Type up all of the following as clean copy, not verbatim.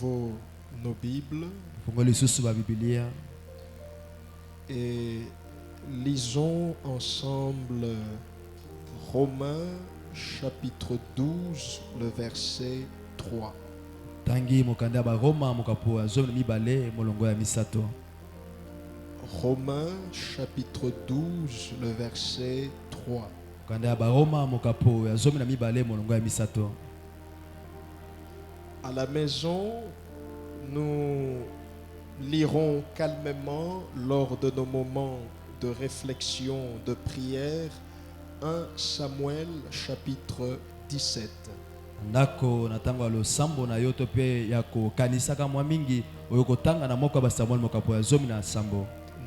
nouveau nos Bibles et lisons ensemble Romains chapitre 12, le verset 3. Romains chapitre 12, le verset 3. À la maison, nous lirons calmement lors de nos moments de réflexion, de prière, 1 Samuel chapitre 17.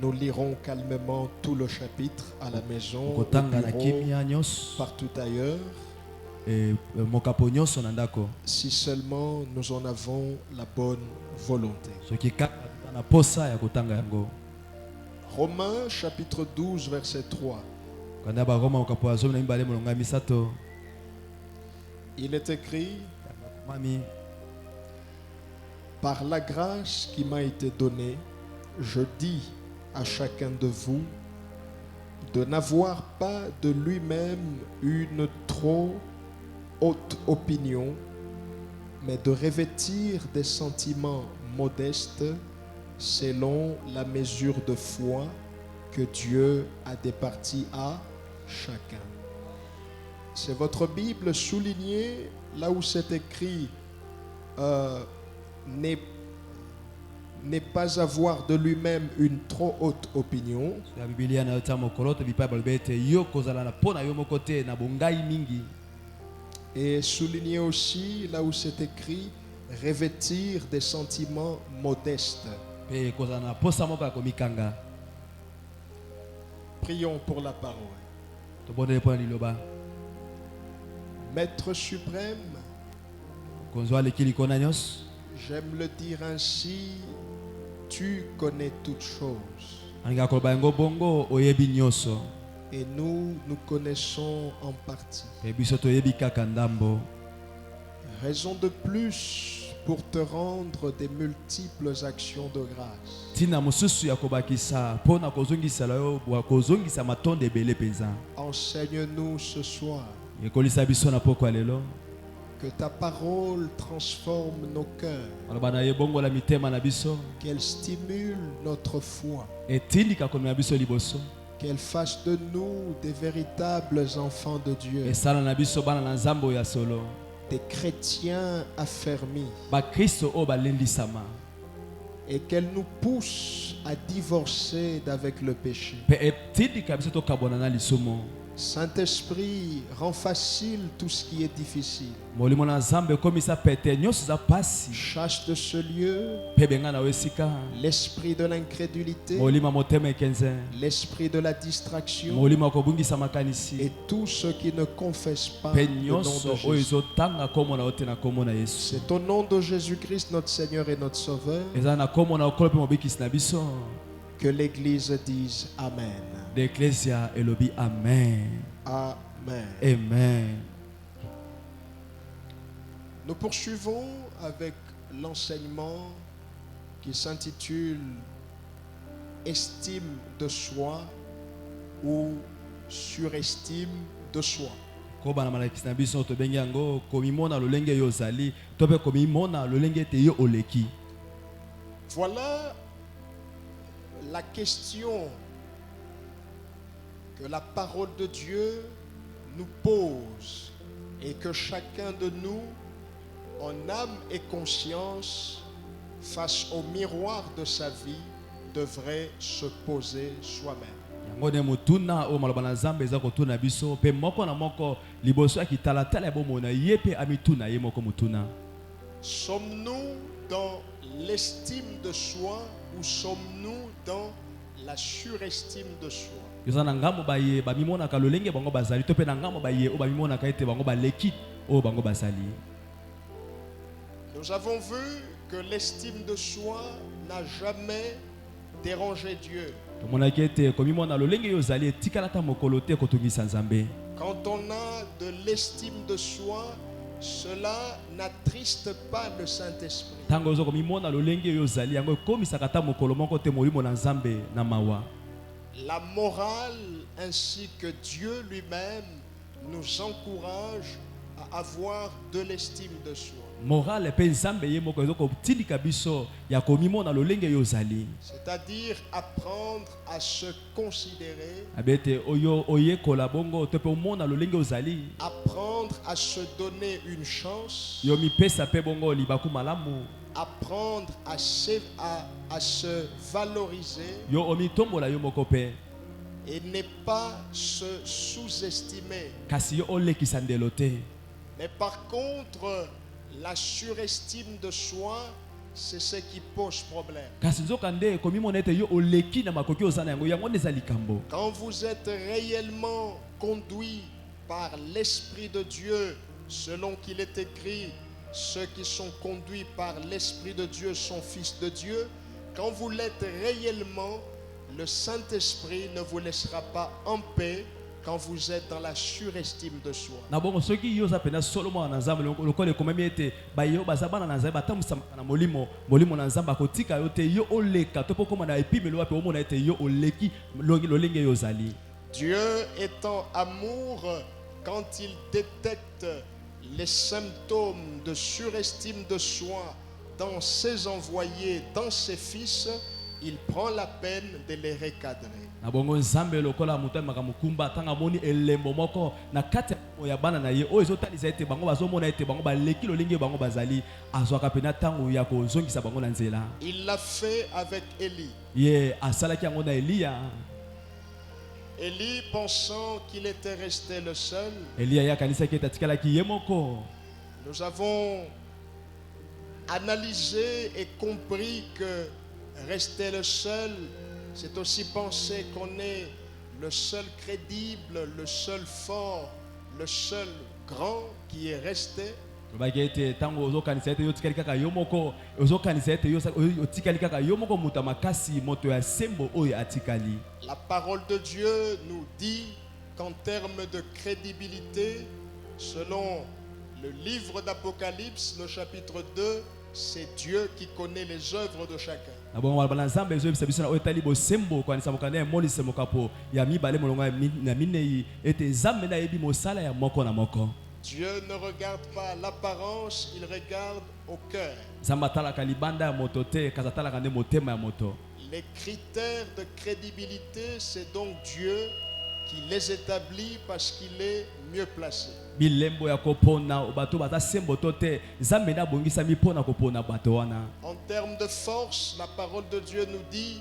Nous lirons calmement tout le chapitre à la maison, au bureau, partout ailleurs. Si seulement nous en avons la bonne volonté. Romains chapitre 12 verset 3. Il est écrit: par la grâce qui m'a été donnée, je dis à chacun de vous de n'avoir pas de lui-même une trop haute opinion, mais de revêtir des sentiments modestes selon la mesure de foi que Dieu a départie à chacun. C'est votre Bible soulignée là où c'est écrit n'est pas avoir de lui-même une trop haute opinion. Et souligner aussi là où c'est écrit revêtir des sentiments modestes. Prions pour la parole. Maître suprême, j'aime le dire ainsi, tu connais toutes choses. Et nous connaissons en partie. Raison de plus pour te rendre des multiples actions de grâce. Enseigne-nous ce soir. Que ta parole transforme nos cœurs. Qu'elle stimule notre foi. Qu'elle fasse de nous des véritables enfants de Dieu. Des chrétiens affermis. Et qu'elle nous pousse à divorcer d'avec le péché. Saint-Esprit, rend facile tout ce qui est difficile. Chasse de ce lieu l'esprit de l'incrédulité, l'esprit de la distraction et tous ceux qui ne confessent pas le nom de Jésus. C'est au nom de Jésus-Christ, notre Seigneur et notre Sauveur, que l'Église dise Amen. L'Ecclésia elobi Amen. Amen. Amen. Nous poursuivons avec l'enseignement qui s'intitule Estime de soi ou surestime de soi. Voilà la question que la parole de Dieu nous pose et que chacun de nous, en âme et conscience, face au miroir de sa vie, devrait se poser soi-même. Sommes-nous dans l'estime de soi ou sommes-nous dans la surestime de soi? Nous avons vu que l'estime de soi n'a jamais dérangé Dieu. Quand on a de l'estime de soi, cela n'attriste pas le Saint-Esprit. Tango ozo komimona lolenge oyo ozali yango ekomisaka ata mokolo moko te molimo na Nzambe na mawa. La morale ainsi que Dieu lui-même nous encourage à avoir de l'estime de soi. Morale pe Nzambe ye moko ezo kotindika biso ya komimona lolenge oyo ozali. C'est-à-dire apprendre à se considérer, Abete oyo oyekola bongo te pe omona lolenge ozali. apprendre à se donner une chance, Yo mipesa pe bongo libaku malamu. apprendre à se valoriser Yo omitombola yo moko pe. et ne pas se sous-estimer. Kasi yo olekisa ndelo te. Mais par contre, la surestime de soi, c'est ce qui pose problème. Kasi nzokande komimona ete yo oleki na makoki ozana yango yango neza likambo. Quand vous êtes réellement conduit par l'Esprit de Dieu, selon qu'il est écrit, ceux qui sont conduits par l'Esprit de Dieu sont fils de Dieu, quand vous l'êtes réellement, le Saint-Esprit ne vous laissera pas en paix quand vous êtes dans la surestime de soi. Na bongo soki yo za pena Solomon na Nzambe lokole komemi ete ba yo bazabana na Nzambe batamusama na molimo na Nzambe akotika yo te yo oleka to poko na epimelo wape omona ete yo oleki lolenge yo zali. Dieu étant amour, quand il détecte les symptômes de surestime de soi dans ses envoyés, dans ses fils, il prend la peine de les recadrer. Na bongo Nzambe lokola mutema mukumba tanga moni elembo moko na kati ya bana na ye o ezotalisa ete bango bazomona ete bango baleki lolenge bango bazali azwaka pena tango ya kozongisa bango na nzela. Il l'a fait avec Élie. Ye asalaki yango na Elia. Élie, pensant qu'il était resté le seul, Elia ya kanisa ki tatikalaki ye moko. nous avons analysé et compris que rester le seul, c'est aussi penser qu'on est le seul crédible, le seul fort, le seul grand qui est resté. Bagete tango ozokanisa ete yo tikali kaka yo moko ozokanisa ete yo tikali kaka yo moko muta makasi moto ya sembo oyo atikali. La parole de Dieu nous dit qu'en termes de crédibilité, selon le livre d'Apocalypse, le chapitre 2, c'est Dieu qui connaît les œuvres de chacun. Na bongo bala Nzambe ezo bisa biso na otali bo sembo kwa nisa mokane moli semokapo ya mibale molonga na minei ete Nzambe na yebi mosala ya moko na moko. Dieu ne regarde pas l'apparence, il regarde au cœur. Nzambe atalaka libanda ya moto te kasi atalaka nde motema ya moto. Les critères de crédibilité, c'est donc Dieu qui les établit parce qu'il est mieux placé. Bilembo ya kopona bato bata sembo to te Nzambe na bongisa mipona kopona bato wana. En termes de force, la parole de Dieu nous dit,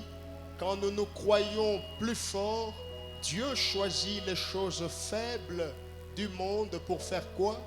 quand nous nous croyons plus forts, Dieu choisit les choses faibles du monde pour faire quoi?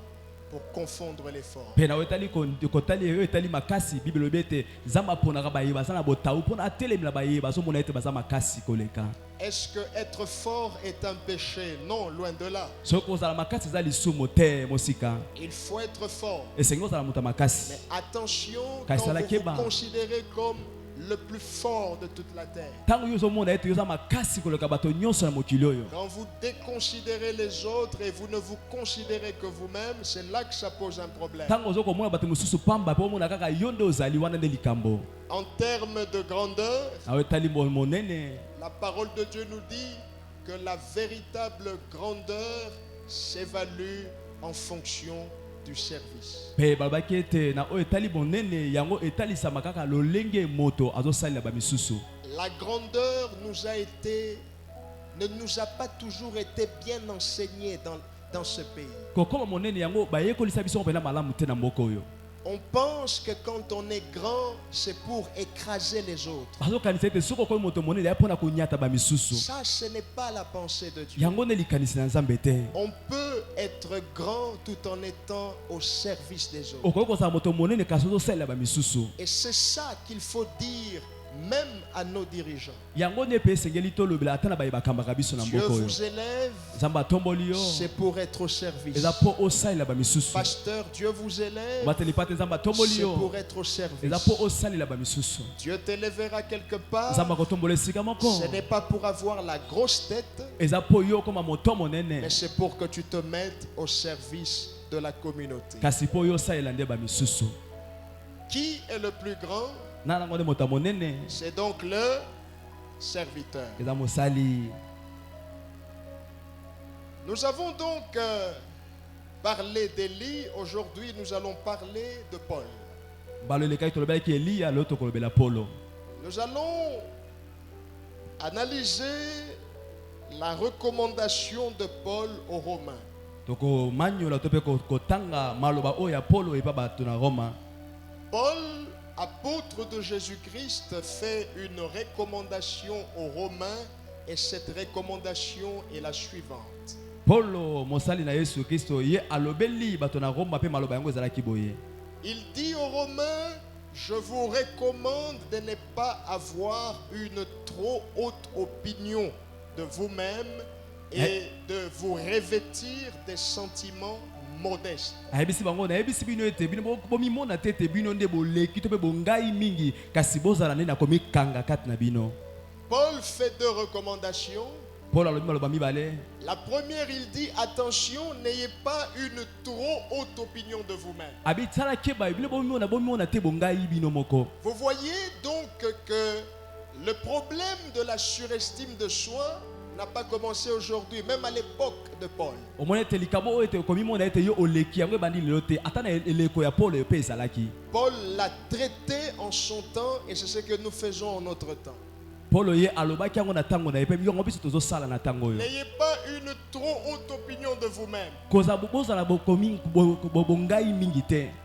Pour confondre les forts. Pena wetali kotali wetali makasi Bible bete Nzambe pona ka baye bazana botau pona atelemela baye bazomona ete bazama makasi koleka. Est-ce que être fort est un péché? Non, loin de là. Soko za makasi za lisumo te mosika. Il faut être fort. Esengo za muta makasi. Mais attention, Kai quand sala vous keba. vous considérez comme le plus fort de toute la terre, Tango yo zomona ete yo za makasi koleka bato nyonso na mokili oyo. quand vous déconsidérez les autres et vous ne vous considérez que vous-même, c'est là que ça pose un problème. Tango zo komona bato mususu pamba po mona kaka yonde ozali wana nde likambo. En termes de grandeur, Awetali monene. la parole de Dieu nous dit que la véritable grandeur s'évalue en fonction du service. Pe babaki ete na o etali monene yango etali sama kaka lolenge moto azosalela ba misusu. La grandeur ne nous a pas toujours été bien enseignée dans ce pays. Kokoma monene yango bayekolisa biso pena malamu te na mboka oyo. On pense que quand on est grand, c'est pour écraser les autres. Bazokanisa ete soko ko moto monene ya pona kunyata ba misusu. Ça, ce n'est pas la pensée de Dieu. Yango ne likanisi na Nzambe te. On peut être grand tout en étant au service des autres. Okoko za moto monene kaso zosalela ba misusu. Et c'est ça qu'il faut dire même à nos dirigeants. Yango ne pe sengeli to lobela atana baye bakamba biso na Dieu mboka oyo. vous élève, Nzambe atomboli yo. c'est pour être au service. Eza po osalela ba misusu. Pasteur, Dieu vous élève, Bateli pate Nzambe atomboli c'est yo. pour être au service. Eza po osalela ba misusu. Dieu t'élèvera quelque part, Nzambe kotombola sika moko. ce n'est pas pour avoir la grosse tête, Eza po yo koma moto monene. mais c'est pour que tu te mettes au service de la communauté. kasi po yo salela nde bamisusu. Qui est le plus grand? Na nango nde moto ya monene C'est donc le serviteur. eza mosali. Nous avons donc parlé d'Élie. Aujourd'hui, nous allons parler de Paul. Balo elekaki tolobelaki Eliya, lelo tokolobela Polo. Nous allons analyser la recommandation de Paul aux Romains. Tokomanyola to pe kotanga maloba oyo ya Polo epa bato na Roma. Paul, apôtre de Jésus-Christ, fait une recommandation aux Romains et cette recommandation est la suivante. Polo mosali na Yesu Kristo ye alobeli bato na Roma pe maloba yango ezalaki boye. Il dit aux Romains, je vous recommande de ne pas avoir une trop haute opinion de vous-même et de vous revêtir des sentiments modestes. Ayebisi bango na yebisi bino ete bino bomimona te ete bino nde boleki to pe bongai mingi kasi bozala nde na komikanga kati na bino. Paul fait deux recommandations. Paul alobi maloba mibale. La première, il dit, attention, n'ayez pas une trop haute opinion de vous-même. Abitala keba bino bomimona te bongai bino moko. Vous voyez donc que le problème de la surestime de soi n'a pas commencé aujourd'hui, même à l'époque de Paul. Paul l'a traité en son temps et c'est ce que nous faisons en notre temps. N'ayez pas une trop haute opinion de vous-même.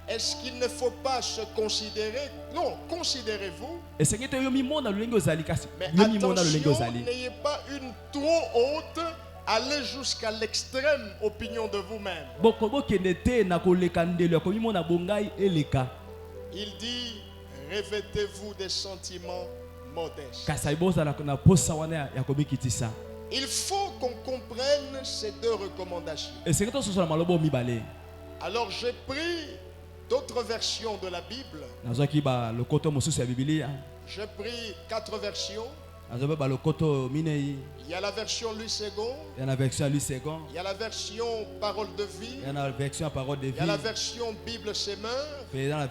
Est-ce qu'il ne faut pas se considérer? Non, considérez-vous. Mais attention, n'ayez pas une trop haute, allez jusqu'à l'extrême opinion de vous-même. Il dit, revêtez-vous des sentiments modestes. Il faut qu'on comprenne ces deux recommandations. Alors j'ai pris d'autres versions de la Bible. J'ai pris 4 versions. Il y a la version Louis II. Il y a la version Parole de vie. Il y a la version Bible Semeur. Il y a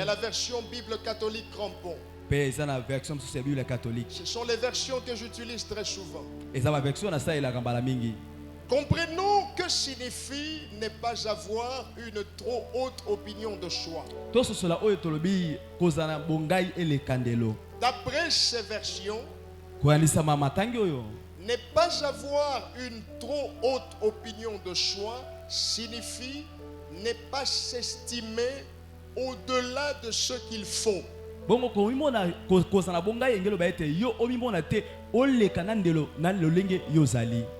la version Bible catholique Crampon. Ce sont les versions que j'utilise très souvent. Comprenons que signifie ne pas avoir une trop haute opinion de soi. D'après ces versions, ne pas avoir une trop haute opinion de soi signifie ne pas s'estimer au-delà de ce qu'il faut.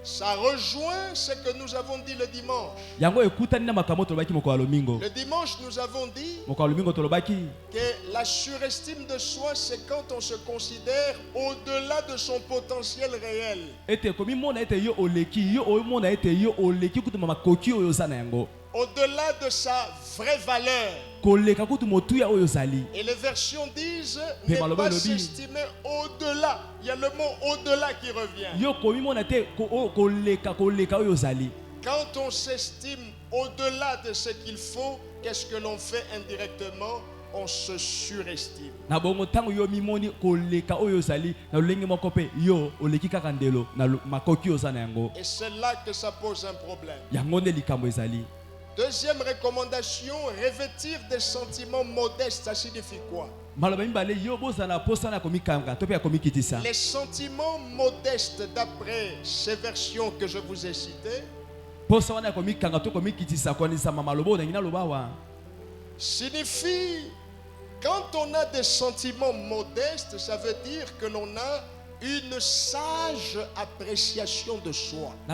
Ça rejoint ce que nous avons dit le dimanche. Le dimanche, nous avons dit que la surestime de soi, c'est quand on se considère au-delà de son potentiel réel. Au-delà de sa vraie valeur. Et les versions disent ne pas s'estimer au-delà. Il y a le mot au-delà qui revient. Quand on s'estime au-delà de ce qu'il faut, qu'est-ce que l'on fait indirectement? On se surestime. Et c'est là que ça pose un problème. Deuxième recommandation, revêtir des sentiments modestes, ça signifie quoi? Les sentiments modestes, d'après ces versions que je vous ai citées, signifie, quand on a des sentiments modestes, ça veut dire que l'on a une sage appréciation de soi. Un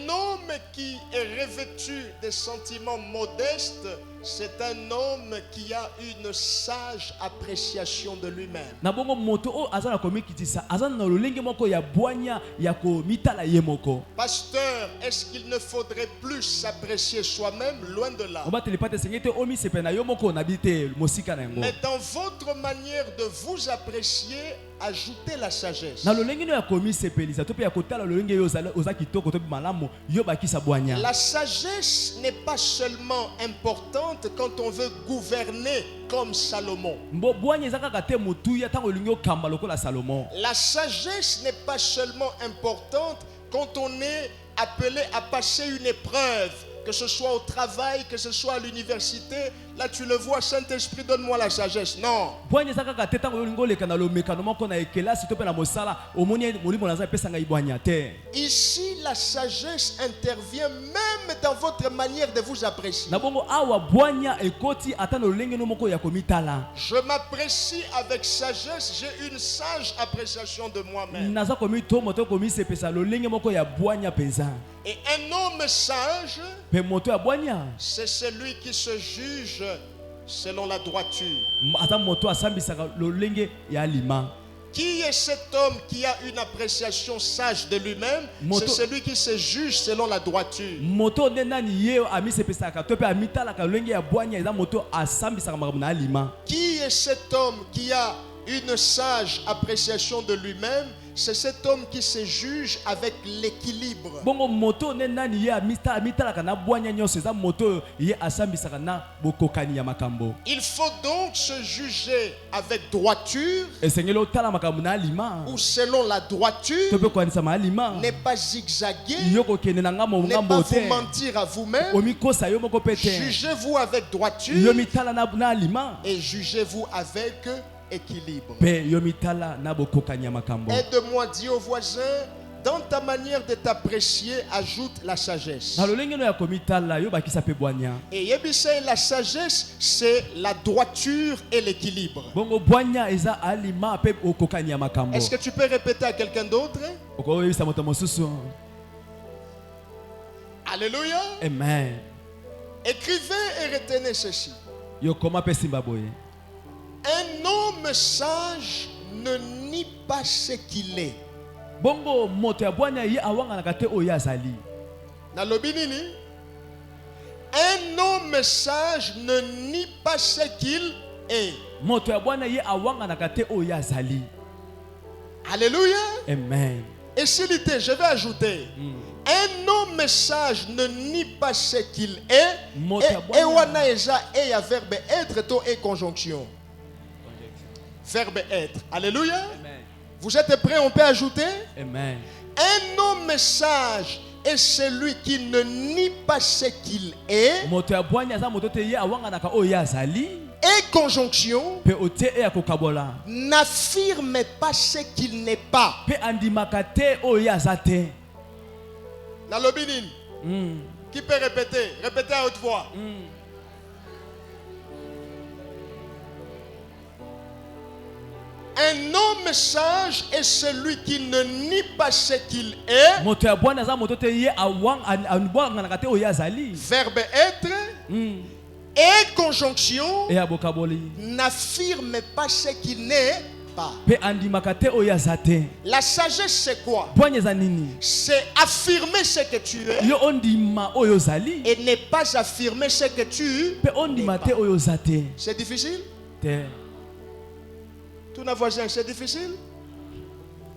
homme qui est revêtu des sentiments modestes c'est un homme qui a une sage appréciation de lui-même. Na bongo moto o aza na komikitisa aza na lolenge moko ya bwanya ya komitala ye moko. Pasteur, est-ce qu'il ne faudrait plus s'apprécier soi-même? Loin de là. Oba telepate sengete omi sepena yo moko na bite mosika na yango. Mais dans votre manière de vous apprécier, ajoutez la sagesse. Na lolenge no ya komi sepelisa to pe ya kotala lolenge yo oza kitoko to malamu yo bakisa bwanya. La sagesse n'est pas seulement importante quand on veut gouverner comme Salomon. La sagesse n'est pas seulement importante quand on est appelé à passer une épreuve, que ce soit au travail, que ce soit à l'université. Là tu le vois, Saint-Esprit, donne-moi la sagesse. Non. Ici, la sagesse intervient même dans votre manière de vous apprécier. Je m'apprécie avec sagesse, j'ai une sage appréciation de moi-même. Et un homme sage, c'est celui qui se juge selon la droiture. Qui est cet homme qui a une appréciation sage de lui-même? C'est celui qui se juge selon la droiture. Qui est cet homme qui a une sage appréciation de lui-même? C'est cet homme qui se juge avec l'équilibre. Il faut donc se juger avec droiture ou selon la droiture, ne pas zigzaguer, ne pas vous mentir à vous-même. Jugez-vous avec droiture et jugez-vous avec équilibre. Aide-moi, dis au voisin, dans ta manière de t'apprécier, ajoute la sagesse. Et Yebisei, la sagesse, c'est la droiture et l'équilibre. Est-ce que tu peux répéter à quelqu'un d'autre? Alléluia. Amen. Écrivez et retenez ceci. Un homme sage ne nie pas ce qu'il est. Un homme sage ne nie pas ce qu'il est. Alléluia. Amen. Et s'il était, je vais ajouter. Un homme sage ne nie pas ce qu'il est. Et wana eza et ya verbe être to et conjonction. Verbe être. Alléluia. Amen. Vous êtes prêts? On peut ajouter? Amen. Un homme sage est celui qui ne nie pas ce qu'il est. Et conjonction, n'affirme pas ce qu'il n'est pas. Nalobinin. Qui peut répéter? Répétez à haute voix. Un homme sage est celui qui ne nie pas ce qu'il est. Verbe être et conjonction, n'affirme pas ce qu'il n'est pas. La sagesse, c'est quoi? C'est affirmer ce que tu es et ne pas affirmer ce que tu n'es pas. C'est difficile? Tout nos voisins, c'est difficile?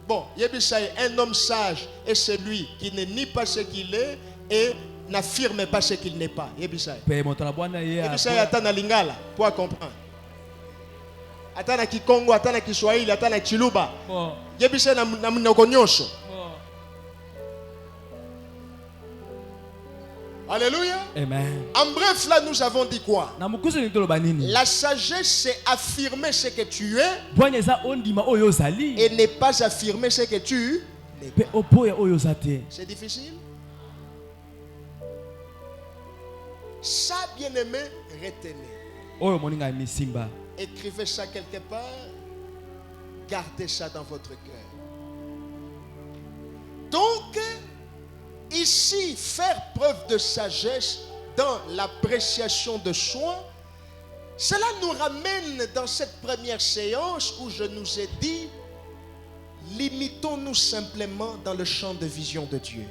Bon, Yebisai, un homme sage est celui qui ne nie pas ce qu'il est et n'affirme pas ce qu'il n'est pas. Yebisai. Yebisai, attends na lingala pour comprendre. Attends na Kikongo, attends na Kiswahili, attends na Chiluba. Yebisai na mnoko nyosho. Alléluia. Amen. En bref, là, nous avons dit quoi? La sagesse, c'est affirmer ce que tu es et ne pas affirmer ce que tu n'es pas. C'est difficile? Ça, bien-aimé, retenez. Écrivez ça quelque part. Gardez ça dans votre cœur. Donc, ici, faire preuve de sagesse dans l'appréciation de soi, cela nous ramène dans cette première séance où je nous ai dit, limitons-nous simplement dans le champ de vision de Dieu.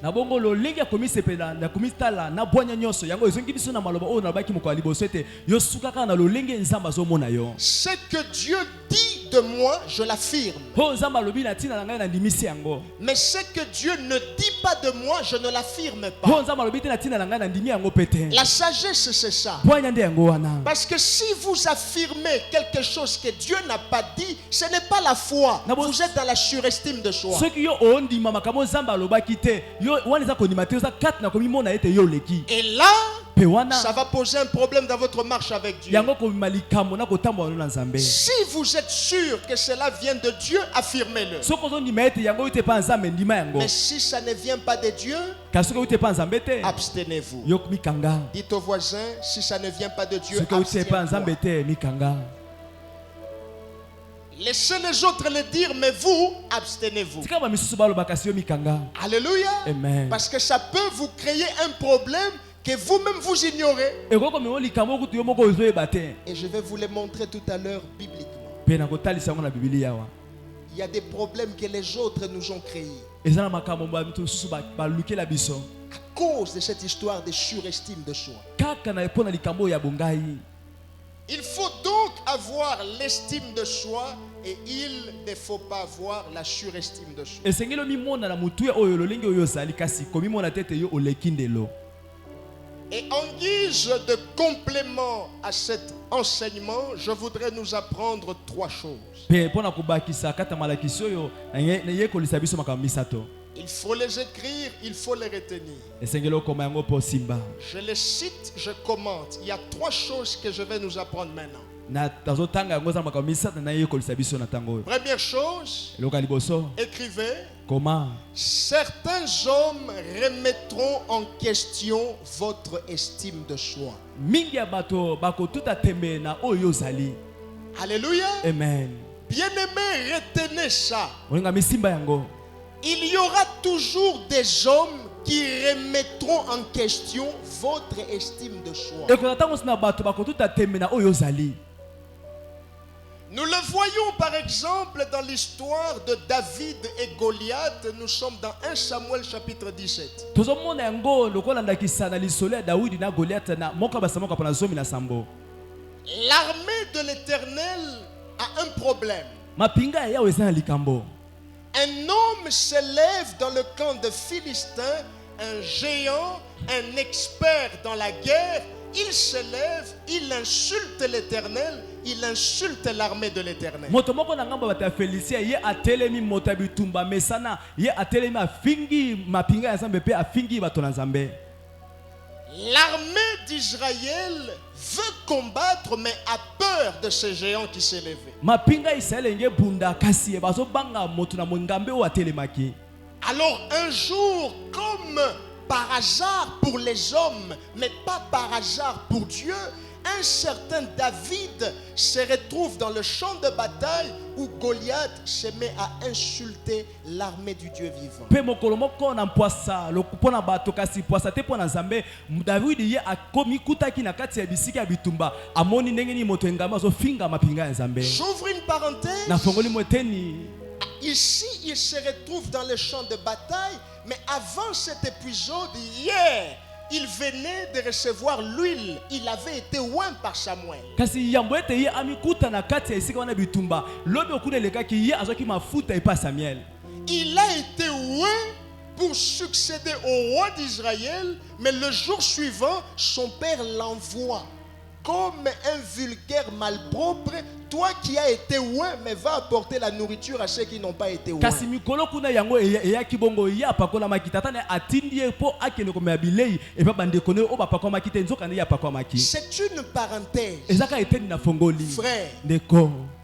Ce que Dieu dit de moi, je l'affirme. Mais ce que Dieu ne dit pas de moi, je ne l'affirme pas. La sagesse, c'est ça. Parce que si vous affirmez quelque chose que Dieu n'a pas dit, ce n'est pas la foi. Vous êtes dans la surestime de soi. Et là, ça va poser un problème dans votre marche avec Dieu. Si vous êtes sûr que cela vient de Dieu, affirmez-le. Mais si ça ne vient pas de Dieu, abstenez-vous. Dites au voisin, si ça ne vient pas de Dieu, abstenez-vous. Laissez les autres le dire, mais vous, abstenez-vous. Alléluia. Amen. Parce que ça peut vous créer un problème que vous-même vous ignorez. Et je vais vous le montrer tout à l'heure bibliquement. Il y a des problèmes que les autres nous ont créés à cause de cette histoire de surestime de soi. Il faut donc avoir l'estime de soi et il ne faut pas avoir la surestime de soi. Et en guise de complément à cet enseignement, je voudrais nous apprendre trois choses. Il faut les écrire, il faut les retenir. Je les cite, je commente. Il y a trois choses que je vais nous apprendre maintenant. Première chose, écrivez. Certains hommes remettront en question votre estime de soi. Alléluia. Amen. Bien-aimés, retenez ça. Il y aura toujours des hommes qui remettront en question votre estime de soi. Nous le voyons par exemple dans l'histoire de David et Goliath. Nous sommes dans 1 Samuel chapitre 17. L'armée de l'Éternel a un problème. Un homme s'élève dans le camp de Philistins, un géant, un expert dans la guerre. Il s'élève, il insulte l'Éternel, il insulte l'armée de l'Éternel. L'armée d'Israël veut combattre, mais a peur de ce géant qui s'est levé. Alors un jour, comme par hasard pour les hommes, mais pas par hasard pour Dieu, un certain David se retrouve dans le champ de bataille où Goliath se met à insulter l'armée du Dieu vivant. J'ouvre une parenthèse. Ici, il se retrouve dans le champ de bataille, mais avant cet épisode, hier, il venait de recevoir l'huile. Il avait été oint par Samuel. Il a été oint pour succéder au roi d'Israël, mais le jour suivant, son père l'envoie comme un vulgaire malpropre. Toi qui as été oint, mais va apporter la nourriture à ceux qui n'ont pas été oints. C'est une parenthèse. Frère,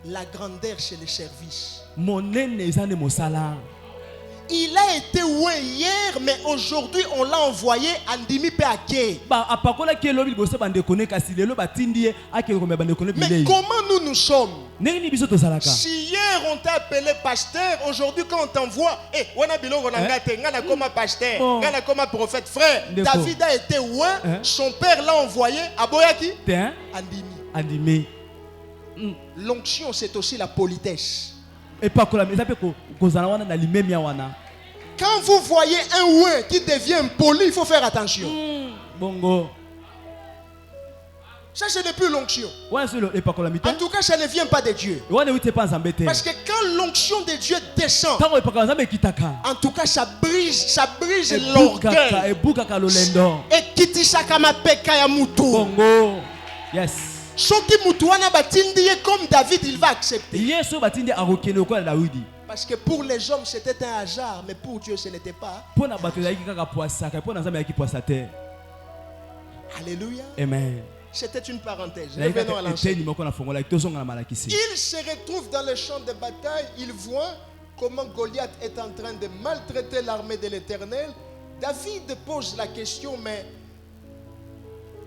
la grandeur c'est le service. il a été oué hier, mais aujourd'hui on l'a envoyé à Ndimi Peake. Ba apakola ki elobi liboso bande kone kasi lelo batindi ye akende komeba bande kone Mais bilei. comment nous sommes? Neni biso tozalaka. Si hier on t'a appelé pasteur, aujourd'hui quand on t'envoie, wana bilongo na ngate, ngana comme pasteur, Bon. ngana comme prophète, frère, Ndeko. David a été oué, son père l'a envoyé à Boyaki, Te à Ndimi. andimi. L'onction c'est aussi la politesse. Epakola meza pe kozala wana na limemia wana. Quand vous voyez un oué qui devient impoli, il faut faire attention. Bongo. Ça c'est depuis l'onction. Wana solo epakola mite. En tout cas, ça ne vient pas de Dieu. Wana wite pa nzambe te. Parce que quand l'onction de Dieu descend, Tango epakola nzambe kitaka. en tout cas, ça brise Ebukaka l'orgueil. ebukaka lolendo. Et kitisaka mapeka ya mutu. Bongo. Yes. Soki mutu wana batindi ye comme David, il va accepter. Yesu batindi akokende okola Daudi. Parce que pour les hommes, c'était un hasard, mais pour Dieu, ce n'était pas. Pona bato yaki kaka poisaka, pona nzambe yaki poisate. Alléluia. Amen. C'était une parenthèse. Revenons à l'enseignement. Il se retrouve dans le champ de bataille. Il voit comment Goliath est en train de maltraiter l'armée de l'Éternel. David pose la question, mais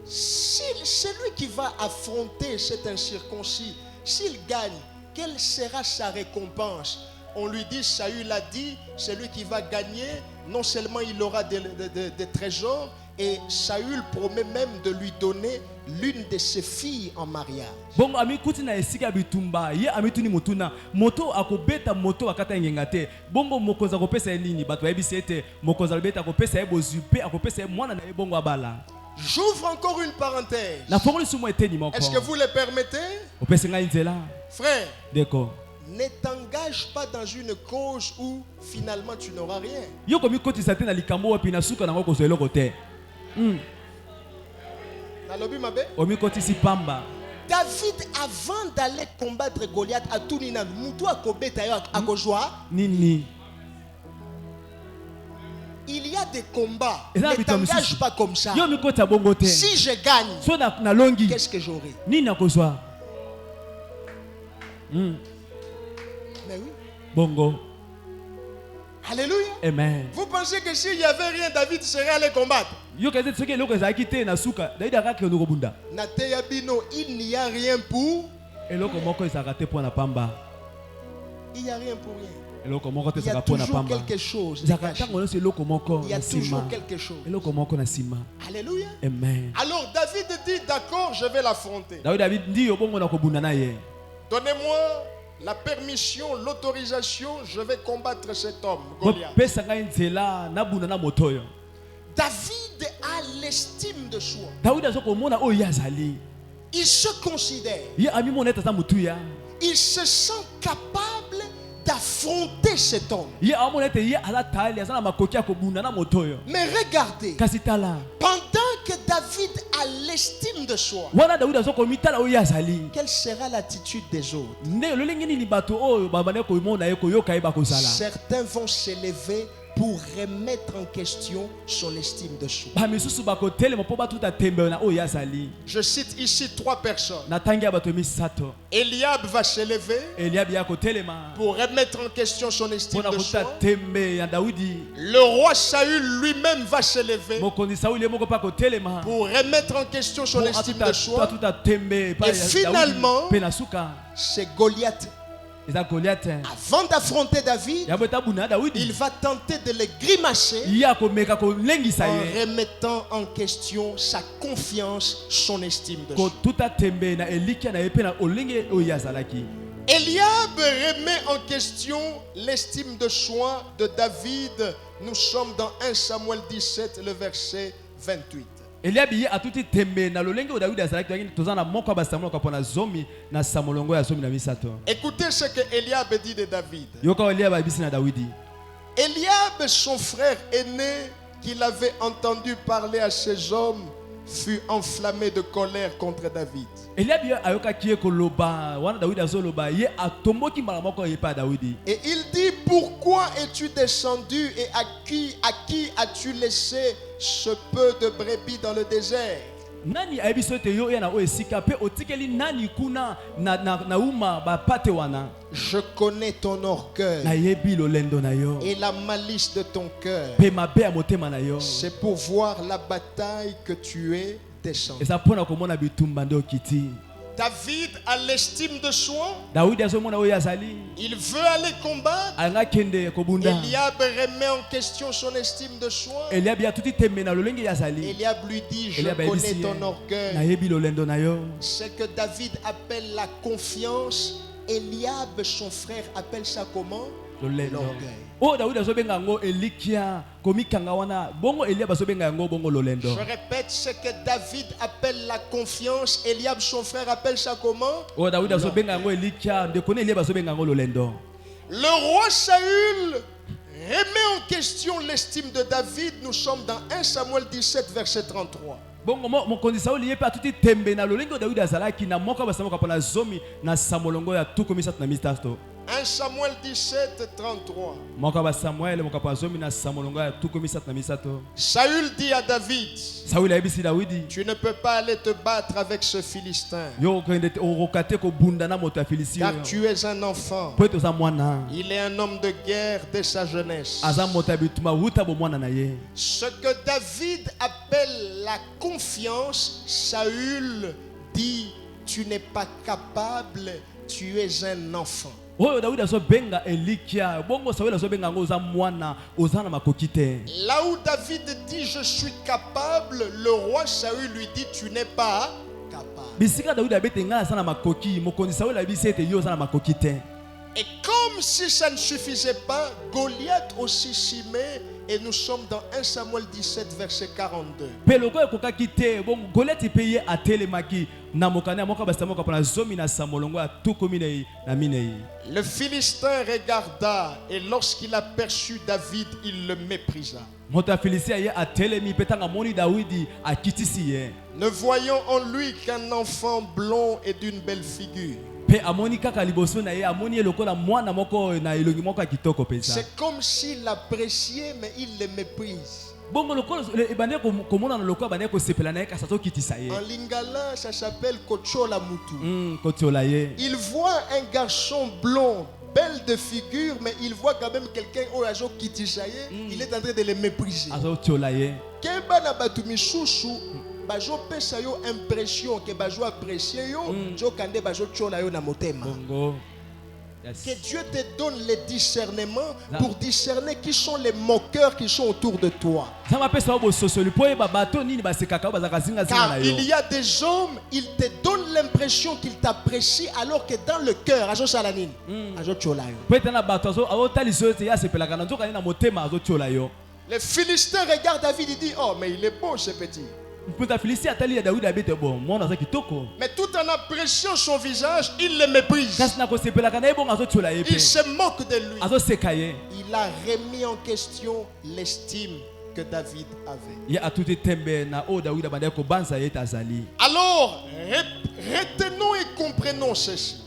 si celui qui va affronter cet incirconcis, s'il gagne, quelle sera sa récompense? On lui dit, Saül a dit, celui qui va gagner, non seulement il aura des trésors, et Saül promet même de lui donner l'une de ses filles en mariage. Bon, ami kuti na esika bitumba, ye ami tuni mutuna, moto akobeta moto akata ngengate. Bongo mokoza kopesa nini, bato yebisi ete mokoza beta kopesa ebo zupe, akopesa mwana na ebongo abala. J'ouvre encore une parenthèse. Est-ce que vous le permettez? Frère, ne t'engage pas dans une cause où finalement tu n'auras rien. David, avant d'aller combattre Goliath, a tout nina mutu akobeta yo akozwa nini. Il y a des combats. Ne t'engage pas comme ça. Si je gagne, qu'est-ce que j'aurai? Mais oui. Bongo. Alléluia. Amen. Vous pensez que s'il n'y avait rien, David serait allé combattre? Il n'y a rien pour. Il n'y a rien pour rien. Il y a toujours quelque chose. Il y a toujours quelque chose. Alléluia. Amen. Alors David dit, d'accord, je vais l'affronter. Donnez-moi la permission, l'autorisation, je vais combattre cet homme, Goliath. David a l'estime de soi. Il se considère. Il se sent capable d'affronter cet homme. Mais regardez, pendant que David a l'estime de soi, quelle sera l'attitude des autres? Certains vont s'élever pour remettre en question son estime de soi. Je cite ici 3 personnes. Eliab va s'élever pour remettre en question son estime de soi. Le roi Saül lui-même va s'élever pour remettre en question son estime de soi. Et finalement, c'est Goliath. Avant d'affronter David, il va tenter de le grimacer en remettant en question sa confiance, son estime de soi. Eliab remet en question l'estime de soi de David. Nous sommes dans 1 Samuel 17, le verset 28. Écoutez ce que Eliab dit de David. Eliab, son frère aîné, qu'il avait entendu parler à ses hommes, fut enflammé de colère contre David. Et il dit, pourquoi es-tu descendu et à qui as-tu laissé ce peu de brebis dans le désert? nani ayebiso ete yo ya na o esika pe otikeli nani kuna na uma ba pate wana. Je connais ton orgueil Na yebi lolendo na yo. et la malice de ton cœur. Pe mabe ya motema na yo. C'est pour voir la bataille que tu es descendu. Eza pona komona bitumba ndo kiti. David a l'estime de soi. Daudi azomona oyo azali. Il veut aller combattre. Anga kende kobunda. Eliab remet en question son estime de soi. Eliab ya tuti tembe na lolenge yazali. Eliab lui dit, je Eliab connais ayebisi ton ye. Na orgueil. yebi lolendo na yo. Ce que David appelle la confiance, Eliab, son frère, appelle ça comment? Lolendo. L'orgueil. Oh Daudi azobenga ngo elikia komikanga wana bongo Eliab azobenga ngo bongo lolendo. Je répète, ce que David appelle la confiance, Eliab, son frère, appelle ça comment? Oh Daudi azobenga ngo elikia ndekone Eliab azobenga ngo lolendo. Le roi Saül remet en question l'estime de David. Nous sommes dans 1 Samuel 17, verset 33. Bongo mokonzi Sauli yepe atuti tembe na lolengo Daudi azalaki na moka basamoka pona zomi na samolongo ya tuko misatu na mistasto. 1 Samuel 17, 33. Moka ba Samuel moka pa zomi na samolongo ya tuko misatu na misato. Saül dit à David, Sauli ayebisi Daudi. tu ne peux pas aller te battre avec ce Philistin, Yo kende orokate ko bunda na moto ya Filisio. car tu es un enfant. Po to za mwana. Il est un homme de guerre dès sa jeunesse. Aza moto bituma huta bo mwana na ye. Ce que David appelle la confiance, Saül dit, tu n'es pas capable, tu es un enfant. Oyo Daudi azobenga elikia bongo Sauli azobenga ngo za mwana ozana makoki te. Là où David dit je suis capable, le roi Saül lui dit tu n'es pas capable. Bisika Daudi abete ngala sana makoki mokonzi Sauli abisi ete yo sana makoki te. Et comme si ça ne suffisait pas, Goliath aussi s'y met. Et nous sommes dans 1 Samuel 17, verset 42. Peloko ekokaki te bongo Goliath peye atelemaki na mokana moka basamoka pona zomi na samolongo ya tukomi na minei. Le Philistin regarda et lorsqu'il aperçut David, il le méprisa. Mota Philistia ye atelemi petanga moni Daudi akitisi ye. Ne voyant en lui qu'un enfant blond et d'une belle figure. Pe amoni kaka liboso na ye amoni lokola mwana moko na elongi moko kitoko pesa. C'est comme s'il l'appréciait mais il le méprise. Bongo lokola ebane komona na lokola bane ko sepela na ye kasa to kitisa ye. En lingala, ça s'appelle Kochola Mutu. Kotiola ye. Il voit un garçon blond, belle de figure, mais il voit quand même quelqu'un au ajo kitisaye, il est en train de le mépriser. Azo tiola ye. Kemba na batumi susu, bajo pesa yo impression que bajo apprécier yo, jo kande bajo tiola yo na motema. Bongo. Que Dieu te donne le discernement pour discerner qui sont les moqueurs qui sont autour de toi. Car il y a des hommes, ils te donnent l'impression qu'ils t'apprécient alors que dans le cœur, le Philistin regarde David et dit, oh mais il est beau ce petit. Mais tout en appréciant son visage, il le méprise. Il se moque de lui. Il a remis en question l'estime que David avait. Alors, retenons et comprenons ceci.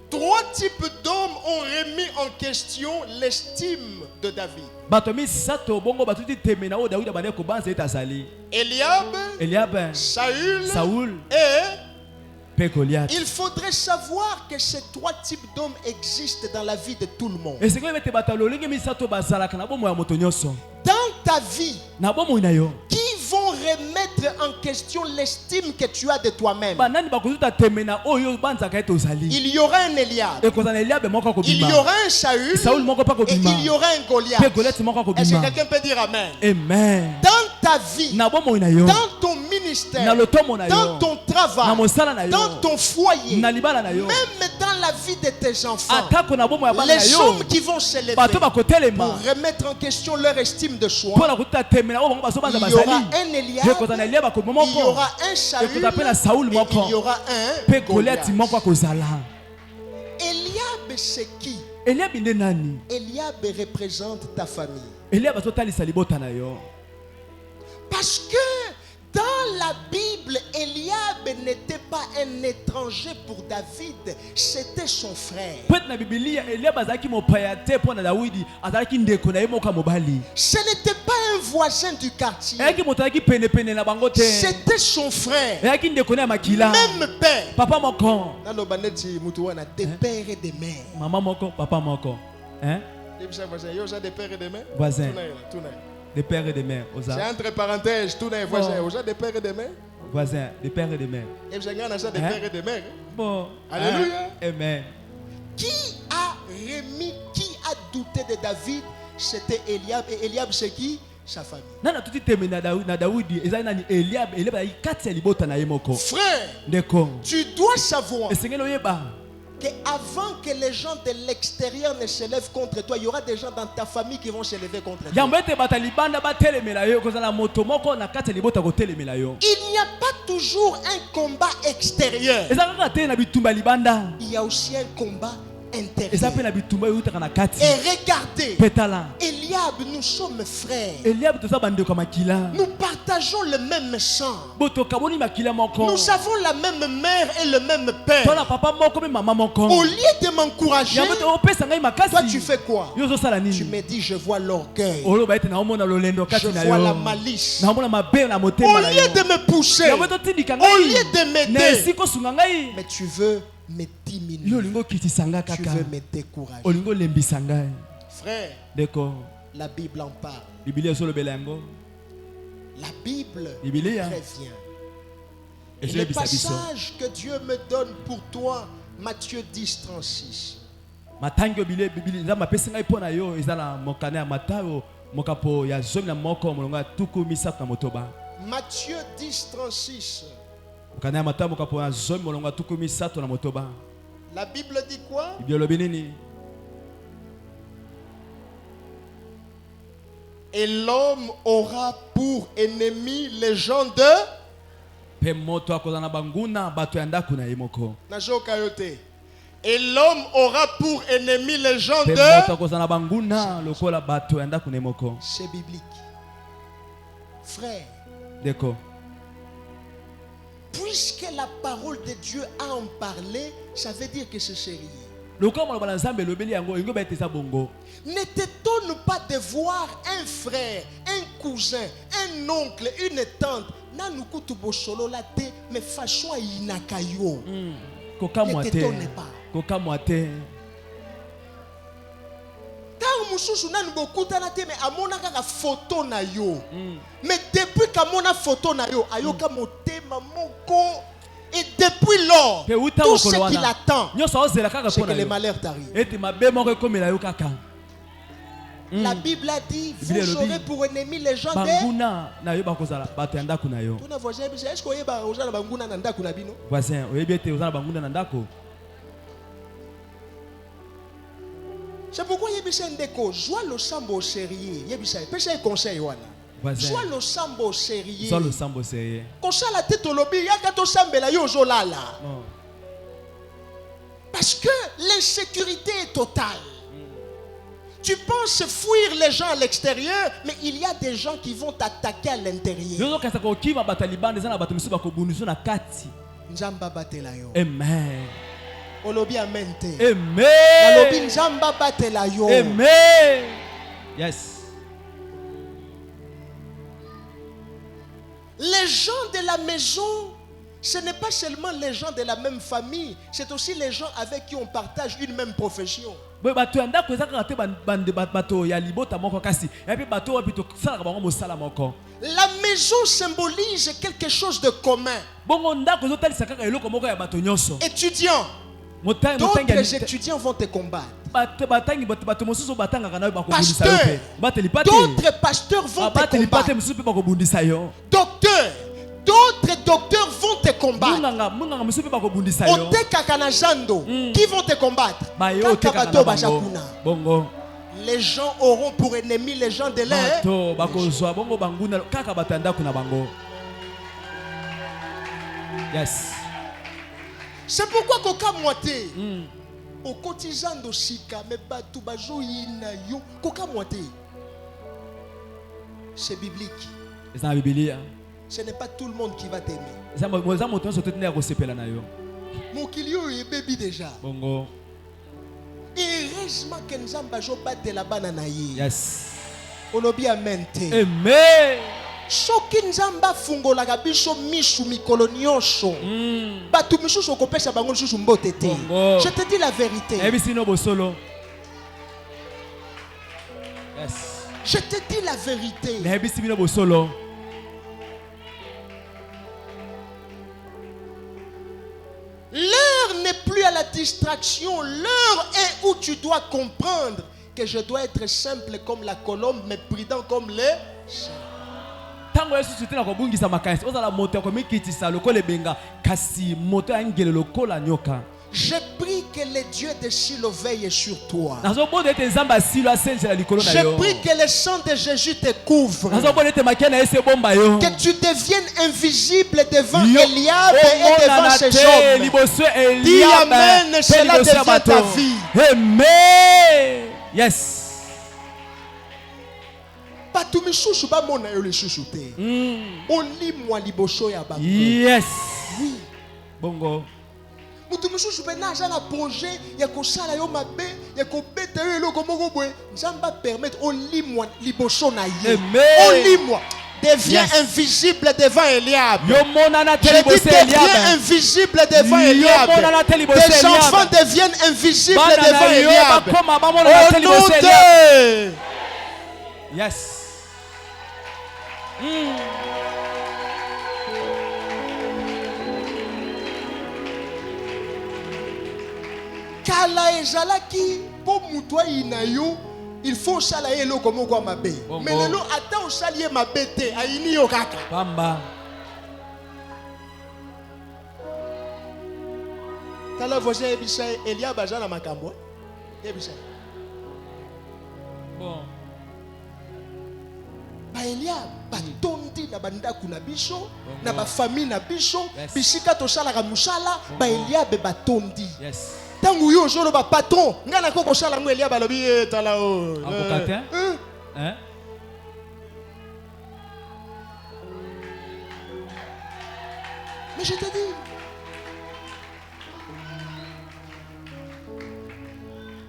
3 types d'hommes ont remis en question l'estime de David. Eliab, Saül et Goliath. Il faudrait savoir que ces 3 types d'hommes existent dans la vie de tout le monde. Dans ta vie, qui vont remettre en question l'estime que tu as de toi-même. Il y aura un Eliab, il y aura un Saül et il y aura un Goliath. Est-ce que quelqu'un peut dire Amen? Amen. Dans ta vie, dans ton ministère, dans ton travail, dans ton foyer, même dans la vie de tes enfants, les hommes qui vont s'élever pour remettre en question leur estime de soi, il y aura un Eliab, il y aura un Saül et il y aura un Goliath. Eliab c'est qui? Eliab représente ta famille. Parce que dans la Bible, Eliab n'était pas un étranger pour David, c'était son frère. peut-être na Biblia Eliab azalaki mopaya te mpo na Dawidi azalaki ndeko na ye moko ya mobali Ce n'était pas un voisin du quartier. ayaki moto azalaki penepene na bango te C'était son frère. ayaki ndeko na ya makila Même père. papa moko Naloba neti mutu wana des pères et des mères. mama moko papa moko hein Yo j'ai des pères et des mères. voisin Tout n'est. des pères et des mères C'est oza entre parenthèses, tout n'est voisin. Yo j'ai des pères et des mères. voisin des pères et des mères Et j'ai gagné des pères et des mères. bon Alléluia. amen Qui a remis, qui a douté de David? C'était Eliab. Et Eliab, c'est qui? Sa famille. nana tuti teme na Dawidi ezali nani Eliab azalaki kati ya libota na ye moko Frère, ndeko tu dois savoir esengeli oyeba qu'avant que les gens de l'extérieur ne se lèvent contre toi, il y aura des gens dans ta famille qui vont se lever contre toi. yambo ete bato ya libanda batelemela yo kozala moto moko na kati ya libota kotelemela yo Il n'y a pas toujours un combat extérieur. eza kaka te na bitumba ya libanda Il y a aussi un combat eza mpe intérieur. na bitumba eutaka na kati Et regardez, mpe tala Eliab, nous sommes frères. Eliab toza bandeko ya makila Nous partageons le même sang. bo tokaboni makila moko Nous avons la même mère et le même père. tola papa moko mpe mama moko Au lieu de m'encourager, yango te opesa ngai toi tu makasi fais quoi? yo ozosala Tu nini me dis, je vois l'orgueil. oloba ete naomona lolendo Je kati na vois la yo malice. naomona mabe na Au motema na lieu yo de me pousser, yango totindika au ngai lieu de na m'aider, esika osunga ngai mais tu veux me yo diminuer. olingi okitisa ngai Tu kaka veux me décourager. olingi olembisa ngai Frère, ndeko la Bible en parle. bibilia ezolobela yango La Bible bibilia prévient. Et le ezolebisa biso passage que Dieu me donne pour toi, Matthieu 10, 36. matangi oyo bibilia nzambe apesi ngai mpo na yo eza na mokanda ya matayo mokapo ya 11 molongo ya 3 Matthieu 10, 36. mokanda ya matayo mokapo ya 10 molongo ya 3 La Bible dit quoi? bibilia elobi nini Et l'homme aura pour ennemi les gens de mpe moto akozala na banguna bato ya ndako na ye moko Najoka yote. Et l'homme aura pour ennemi les gens mpe moto de. akozala na banguna lokola bato ya ndako na ye moko C'est biblique. Frère, ndeko puisque la parole de Dieu a en parlé, ça veut dire que c'est sérieux. lokola maloba na nzambe elobeli yango ingo baete eza bongo Ne t'étonne pas de voir un frère, un cousin, un oncle, une tante. Nanukutu bosolo la te, mais façon inakayo. kokamwa Ne te t'étonne pas. kokamwa te Tant mususu nanu bokutana te, mais amona kaka photo na yo. Mais depuis qu'amona photo na yo, ayoka motema moko. Et depuis lors, mpe uta tout ce mokolo qu'il wana attend, nyonso aozela kaka c'est mpo que na les yo malheurs t'arrivent. ete mabe moko ekomela yo kaka La Bible a dit, Bible vous elobi, aurez pour ennemi les gens de... banguna na yo bakozala bato ya ndako na yo Tuna voisin, est-ce que oyeba ozala banguna na ndako na bino? voisin oyebi ete oza na banguna na ndako C'est pourquoi yebisa ndeko, joie le sambo au sérieux. Yebisa, pesa un conseil wana. voisin Joie le sambo au sérieux. zo losambo seye Kosa la tête au lobby, yaka to sambela yo zolala. Parce que l'insécurité est totale. Tu penses fuir les gens à l'extérieur, mais il y a des gens qui vont t'attaquer à l'intérieur. yozokasa kokima bato ya libanda eza na bato mosusu bakobundisa na kati Nzamba batela yo. amen Olobi amen te. amen Nalobi nzamba batela yo. amen yes Les gens de la maison, ce n'est pas seulement les gens de la même famille, c'est aussi les gens avec qui on partage une même profession. boye bato ya ndako eza kaka te bato ya libota moko kasi epi bato oyo bito salaka bango mosala moko La maison symbolise quelque chose de commun. bongo ndako ezotalisa kaka eloko moko ya bato nyonso Étudiants, motangi d'autres étudiants vont te combattre. batangi bato mosusu batangaka na yo bakobundisa yo Pasteur, mpe bateli pa te d'autres pasteurs vont te bateli pa te combattre. mosusu mpe bakobundisa yo Docteurs, d'autres docteurs vont te combattre. munganga mosusu mpe bakobundisa yo Ote kakana zando, qui vont te combattre? bayo Kaka otekaka bato na baza bango kuna. bongo Les gens auront pour ennemis les gens de l'air. bato bakozwa bongo banguna kaka bato ya ndako na bango yes C'est pourquoi koka moité. Au cotisant de Sika, mais bato bazo yina yo, koka moité. C'est biblique. eza na bibilia ce n'est pas tout le monde qui va t'aimer. Mon kilio est baby déjà. Bongo. Heureusement que nous avons battu la banane. Yes. On a bien mente. Amen. Soki nzamba fungola kabiso mishu mikolo nyosho. Batu mishu okopesha bango mishu mbote te. Je te dis la vérité. Yes. Je te dis la vérité. L'heure n'est plus à la distraction. L'heure est où tu dois comprendre que je dois être simple comme la colombe, mais prudent comme les chats. Je prie que le Dieu de Shiloh veille sur toi. Je prie que le sang de Jésus te couvre. Que tu deviennes invisible devant Eliab et devant ses hommes. Dis Amen, cela devient ta vie. Amen. Yes. Yes. Oui. Bongo. Mutu mususu pena jana projet ya ko sala yo mabe ya ko beta yo eloko moko boye nzamba permettre olimwa liboso na ye olimwa devient invisible devant Eliab. Devient invisible devant Eliab. Tes enfants deviennent invisibles devant Eliab. Au nom de Yes. Kala ezalaki po mutwa inayo il faut sala yelo comme quoi mabe. Mais lelo ata o salier mabete ayini yo kaka. Pamba. Kala voisin ebisa Eliab ajana makambo. Ebisa. Bon. Ba Eliab batondi na bandaku na biso na ba famille na biso bisika to sala ka musala ba Eliab batondi. Yes. Tangu yo jolo ba patron ngana ko sala ngo Eliab alobi tala o. Abokate? Hein? Mais je te dis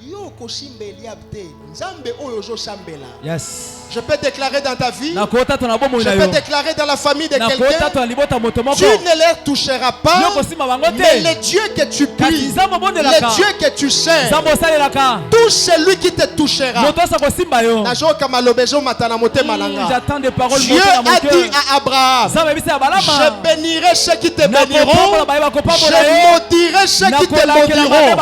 yo ko simbe Eliab te nzambe oyo zo sambela. Yes. Je peux déclarer dans ta vie. Je peux déclarer dans la famille de quelqu'un. Tu ne les toucheras pas. Mais le Dieu que tu pries, le Dieu que tu sers, tout celui qui te touchera. Dieu a dit à Abraham, je bénirai ceux qui te béniront, je maudirai ceux qui te maudiront.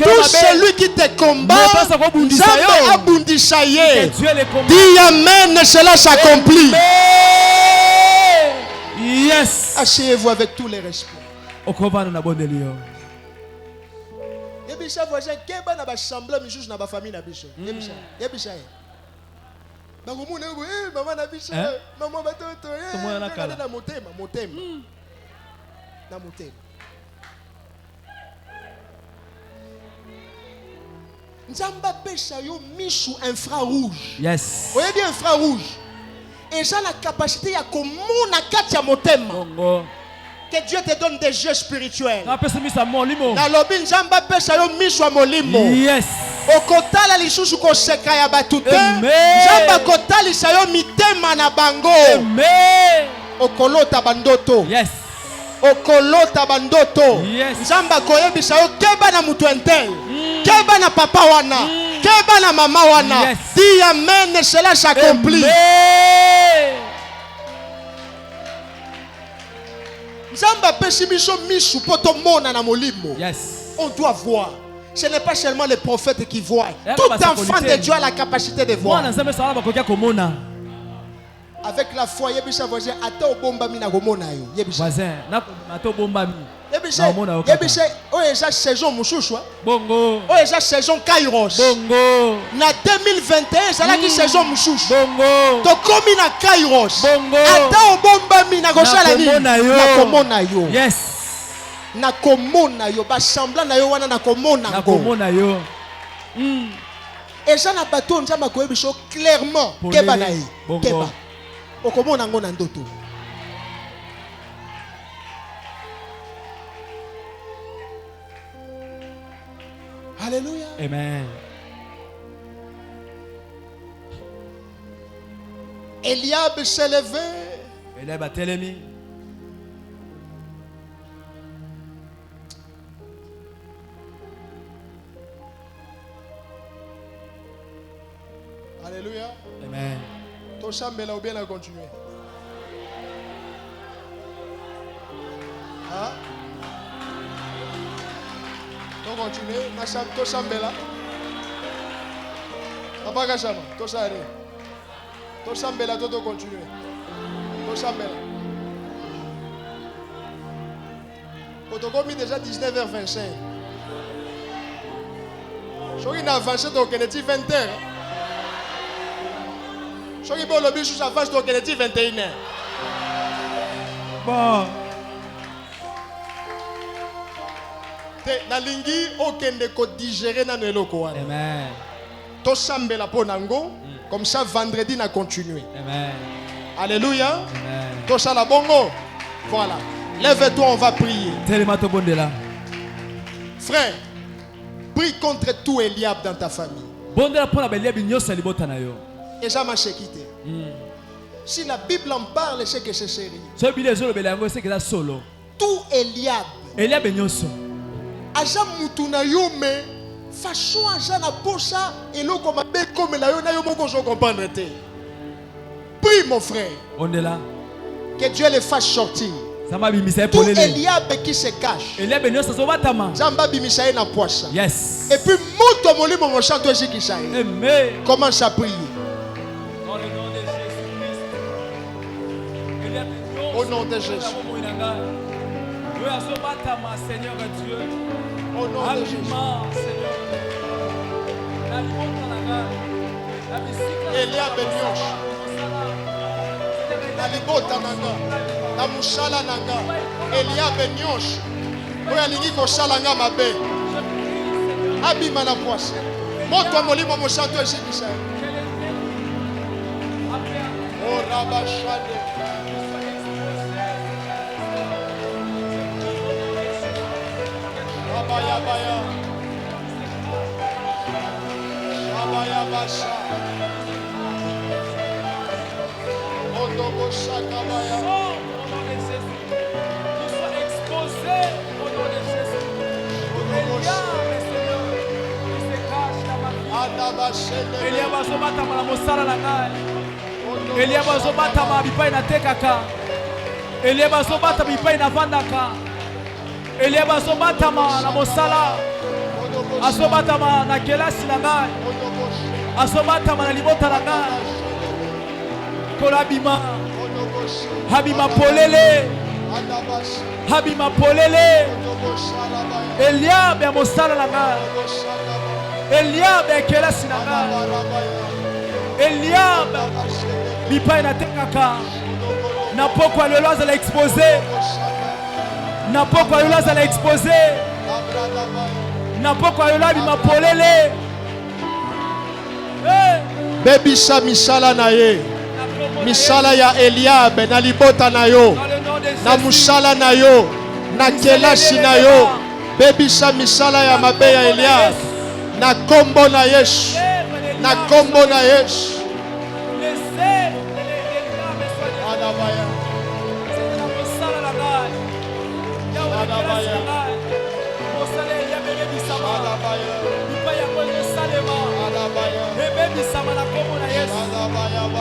Tout celui qui te combat, Dieu abundissaye. Amen, cela s'accomplit. Yes. Asseyez-vous avec tous les respects. Yebisha voisin keba na ba semblant misusu na ba famille na biso. Yebisha. Yebisha. Ba komuna maman na biso, maman batoto, na motema, motema. Na motema. Nzamba pesa yo mishu infrarouge. Yes. Voyez bien infrarouge. Et ça la capacité ya komona kati ya motema. Que Dieu te donne des yeux spirituels. Na lobi nzamba pesa yo mishu ya molimo. Yes. Okotala lisusu ko seka ya batute. Nzamba kotali sa yo mitema na bango. Amen. Okolota bandoto. Yes. Okolota bandoto. Yes. Nzamba koyebisa yo keba na mutu entel. Keba na papa wana. Keba na mama wana. Yes. Dis amen, cela s'accomplit. Nzamba pesibiso mishu poto mona na molimo. Yes. On doit voir. Ce n'est pas seulement les prophètes qui voient. Tout enfant de Dieu a la capacité de voir. Avec la foi, yebisa voisin ata obomba mina komona yo. Yebisa. Voisin, na to bomba mi. Yebisa, oyeja saison mususu. Bongo. Oyeja saison Kairos. Bongo. Na 2021, c'est qui saison mususu. Bongo. To komi na Kairos. Bongo. Ata obomba mina kosala ni. Na komona yo. Yes. Na komona yo ba semblant na yo wana na komona. Na komona yo. Et ça na bateau nzamba koyebiso clairement keba na ye. Keba. Okomona ngo na ndoto. Alléluia. Amen. Eliab s'est levé. Eliab a telemi. Alléluia. Amen. Ton chambé là ou bien à continuer. Hein? On continue. Ton chambé là. Papa Gachama, ton chambé. Ton chambé là, tu continuer. Ton chambé là. Autocommis déjà 19h25. Je suis avancé donc il est 20h. Je suis bon le but je avance donc il est 21h. Bon. Na lingi okende ko digérer na eloko wana. Amen. To sambela po nango comme ça vendredi na continuer. Amen. Alléluia. Amen. To sala bongo. Voilà. Lève-toi, on va prier. Telema to bondela. Frère, prie contre tout Eliab dans ta famille. Bondela pona ba Eliab nyosa libota na yo. Et jamais se quitter. Si la Bible en parle, c'est que c'est sérieux. So Bible zo lobela yango c'est que la solo. Tout Eliab. Eliab nyoso. Aja mutuna yume façon aja na posa eloko mabe comme la yo na yo moko zo comprendre te. Prie mon frère. Bondela. Que Dieu les fasse sortir. Samba bimisa Tout epolele. Eliab qui se cache. Eliab nyosa zo batama. Zamba bimisa na poisa. Yes. Et puis moto molimo mon chanto qui ça. Amen. Commence à prier. Dans le nom de Jésus-Christ. Eliab nyosa. Au nom de Jésus. Oui, à ce batama, Seigneur Dieu. Au nom de Jésus. Seigneur. Eliab nyosa. Na libota nanga. Na musala nanga. Eliab nyosa. Oyo alingi kosala nga mabe. Abima na poisse. Moto molimo mosanto esikisa. Oh rabashade. Abaya baya. Abaya basha. Odobo sakabaya. Eliab azobatama na mosala na ngai. Eliab azobatama bipai na tekaka. Eliab azobatama bipai na vandaka. Eliab azobatama na mosala. Azobatama na kelasi na ngai. Azobatama na libota na ngai. Kolabima. Habima polele. Habima polele. Eliab ya mosala na ngai. Eliab ya kelasi na ngai. Eliab bipai na tekaka. Na pokwa lelo azala exposé. Na pokwa lelo azala exposé. Na pokwa lelo abima polele. Bebisa misala na ye. Misala ya Eliab na libota na yo. Na musala na yo. Na kelasi na yo. Bebisa misala ya mabe ya Eliab. Na kombo na Yesu. Na kombo na Yesu. Adabaya. Adabaya.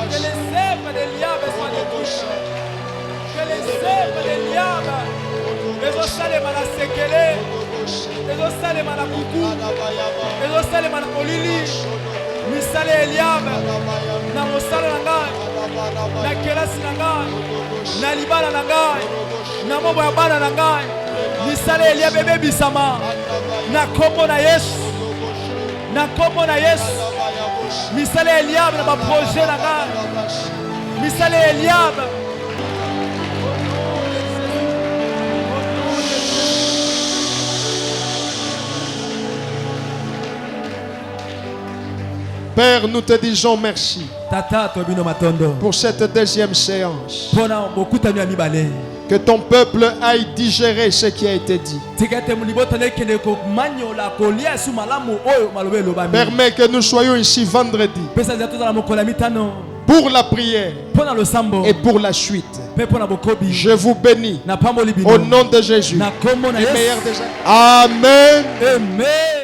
Que les œuvres d'Eliab soient détruites. Que les œuvres d'Eliab ezosalema na sekele, ezosalema na kuku, ezosalema na kolili. Misala ya Eliab na mosala na ngai, na kelasi na ngai, na libala na ngai, na mobo ya bana na ngai. Misala ya Eliab ebebisama na kombo na Yesu. Na kombo na Yesu. Misala ya Eliab na ba projet na ngai. Misala ya Eliab. Père, nous te disons merci Tata tobino matondo. pour cette deuxième séance. Pona bokutani ya mibale. Que ton peuple aille digérer ce qui a été dit. Permets que nous soyons ici vendredi pour la prière et pour la suite. Je vous bénis au nom de Jésus. Et meilleur déjà. Amen. Amen.